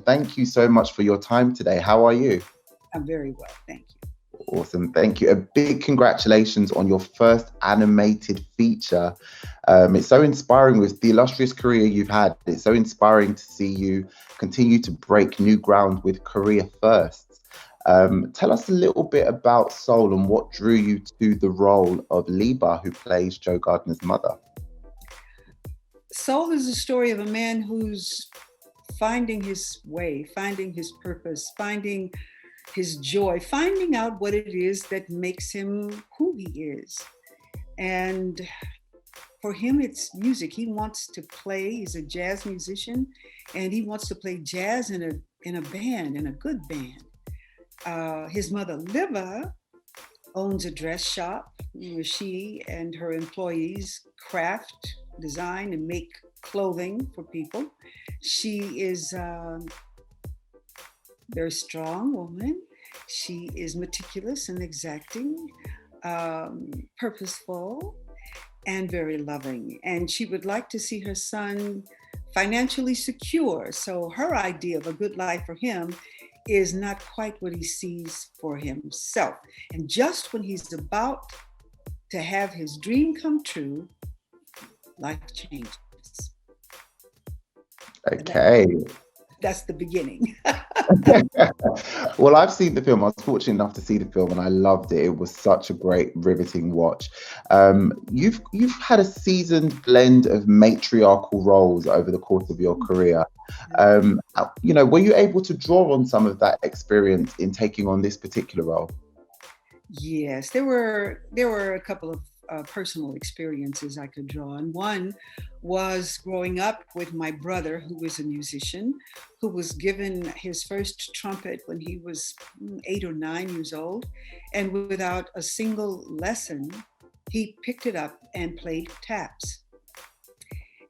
thank you so much for your time today. How are you? I'm very well, thank you. Awesome. Thank you. A big congratulations on your first animated feature. It's so inspiring with the illustrious career you've had. It's so inspiring to see you continue to break new ground with career firsts. Tell us a little bit about Soul and what drew you to the role of Liba, who plays Joe Gardner's mother. Soul is a story of a man who's finding his way, finding his purpose, finding his joy, finding out what it is that makes him who he is. And for him, it's music. He wants to play. He's a jazz musician, and he wants to play jazz in a band, in a good band. His mother, Liva, owns a dress shop where she and her employees craft, design, and make clothing for people. She is a very strong woman. She is meticulous and exacting, purposeful, and very loving. And she would like to see her son financially secure. So her idea of a good life for him is not quite what he sees for himself. And just when he's about to have his dream come true, life changes. Okay. That's the beginning. Well, I've seen the film. I was fortunate enough to see the film, and I loved it. It was such a great, riveting watch. You've had a seasoned blend of matriarchal roles over the course of your career. Were you able to draw on some of that experience in taking on this particular role? Yes, there were a couple of personal experiences I could draw on. One was growing up with my brother, who was a musician, who was given his first trumpet when he was 8 or 9 years old, and without a single lesson, he picked it up and played taps.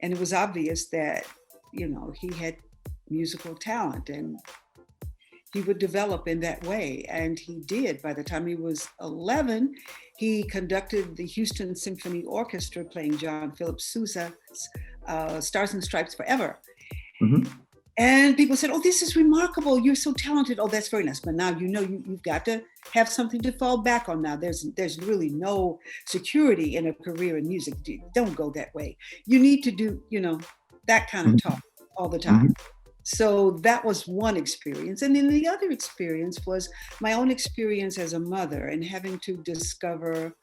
And it was obvious that, he had musical talent, and he would develop in that way. And he did. By the time he was 11, he conducted the Houston Symphony Orchestra playing John Philip Sousa's Stars and Stripes Forever. Mm-hmm. And people said, "Oh, this is remarkable. You're so talented." "Oh, that's very nice. But now you've got to have something to fall back on now. There's really no security in a career in music. Don't go that way. You need to do, that kind of talk all the time." Mm-hmm. So that was one experience. And then the other experience was my own experience as a mother and having to discover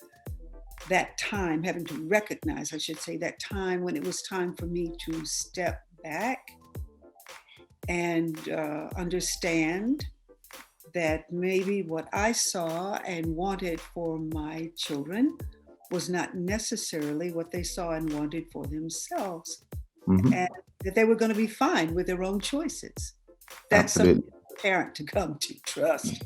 that time, having to recognize, I should say, that time when it was time for me to step back and understand that maybe what I saw and wanted for my children was not necessarily what they saw and wanted for themselves. Mm-hmm. And that they were going to be fine with their own choices. That's Absolutely. something for a parent to come to trust.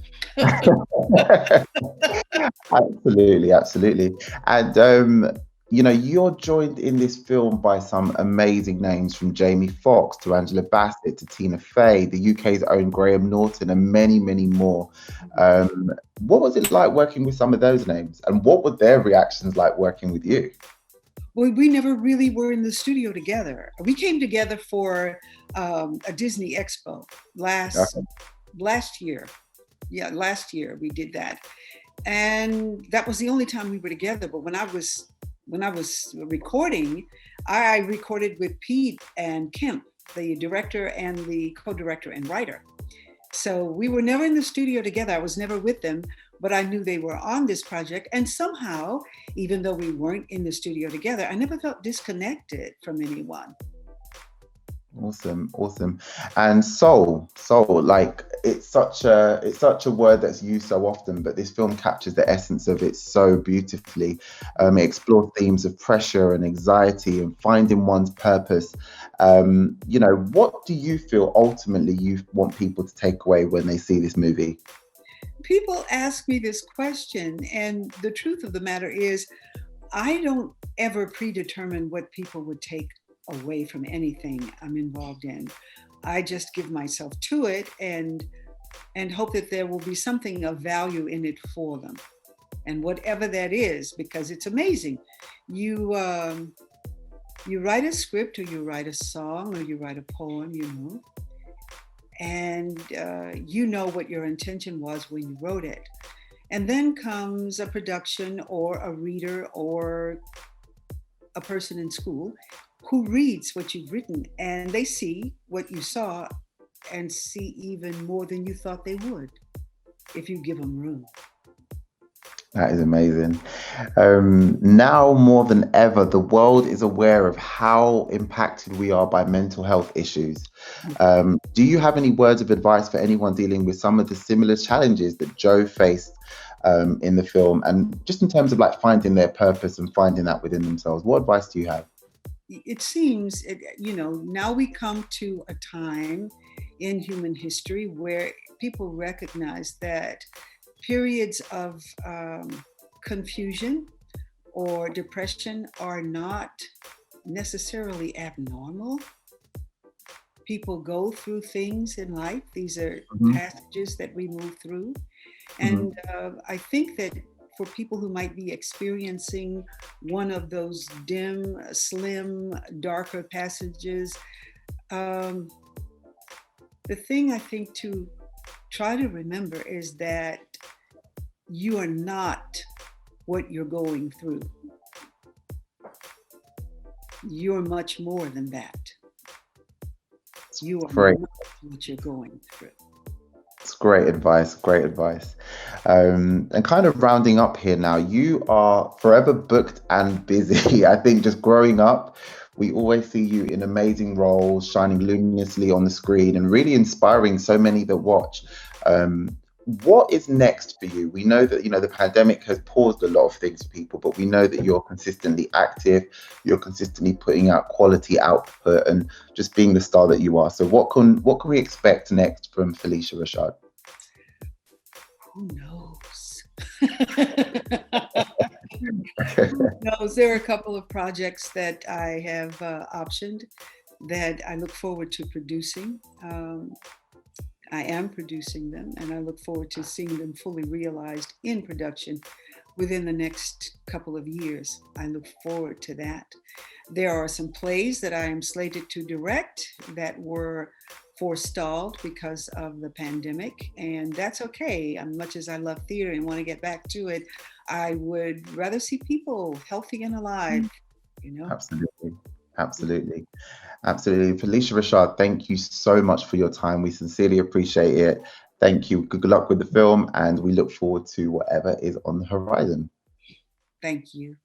Absolutely, absolutely. And you're joined in this film by some amazing names, from Jamie Foxx to Angela Bassett to Tina Fey, the UK's own Graham Norton, and many, many more. What was it like working with some of those names, and what were their reactions like working with you? Well, we never really were in the studio together. We came together for a Disney Expo last year. Yeah, last year we did that, and that was the only time we were together. But when I was recording, I recorded with Pete and Kemp, the director and the co-director and writer. So we were never in the studio together. I was never with them, but I knew they were on this project. And somehow, even though we weren't in the studio together, I never felt disconnected from anyone. Awesome, awesome. And soul, like it's such a word that's used so often, but this film captures the essence of it so beautifully. It explores themes of pressure and anxiety and finding one's purpose. What do you feel ultimately you want people to take away when they see this movie? People ask me this question, and the truth of the matter is, I don't ever predetermine what people would take away from anything I'm involved in. I just give myself to it and hope that there will be something of value in it for them. And whatever that is, because it's amazing. You write a script, or you write a song, or you write a poem, and you know what your intention was when you wrote it. And then comes a production or a reader or a person in school who reads what you've written, and they see what you saw and see even more than you thought they would if you give them room. That is amazing. Now more than ever, the world is aware of how impacted we are by mental health issues. Do you have any words of advice for anyone dealing with some of the similar challenges that Joe faced in the film, and just in terms of like finding their purpose and finding that within themselves? What advice do you have? It seems, now we come to a time in human history where people recognize that periods of confusion or depression are not necessarily abnormal. People go through things in life. These are Mhm, passages that we move through. mhm, And I think that for people who might be experiencing one of those dim, slim, darker passages, um, the thing I think to try to remember is that you are not what you're going through. You're much more than that. You are great. not what you're going through. It's great advice, great advice. And kind of rounding up here now, you are forever booked and busy. I think just growing up, we always see you in amazing roles, shining luminously on the screen and really inspiring so many that watch. What is next for you? We know that, the pandemic has paused a lot of things for people, but we know that you're consistently active, you're consistently putting out quality output and just being the star that you are. So what can we expect next from Phylicia Rashad? Who knows? Who knows? There are a couple of projects that I have optioned that I look forward to producing. I am producing them, and I look forward to seeing them fully realized in production within the next couple of years. I look forward to that. There are some plays that I am slated to direct that were forestalled because of the pandemic, and that's okay. As much as I love theater and want to get back to it, I would rather see people healthy and alive, you know? Absolutely. Absolutely. Absolutely. Felicia Rashad, thank you so much for your time. We sincerely appreciate it. Thank you. Good luck with the film, and we look forward to whatever is on the horizon. Thank you.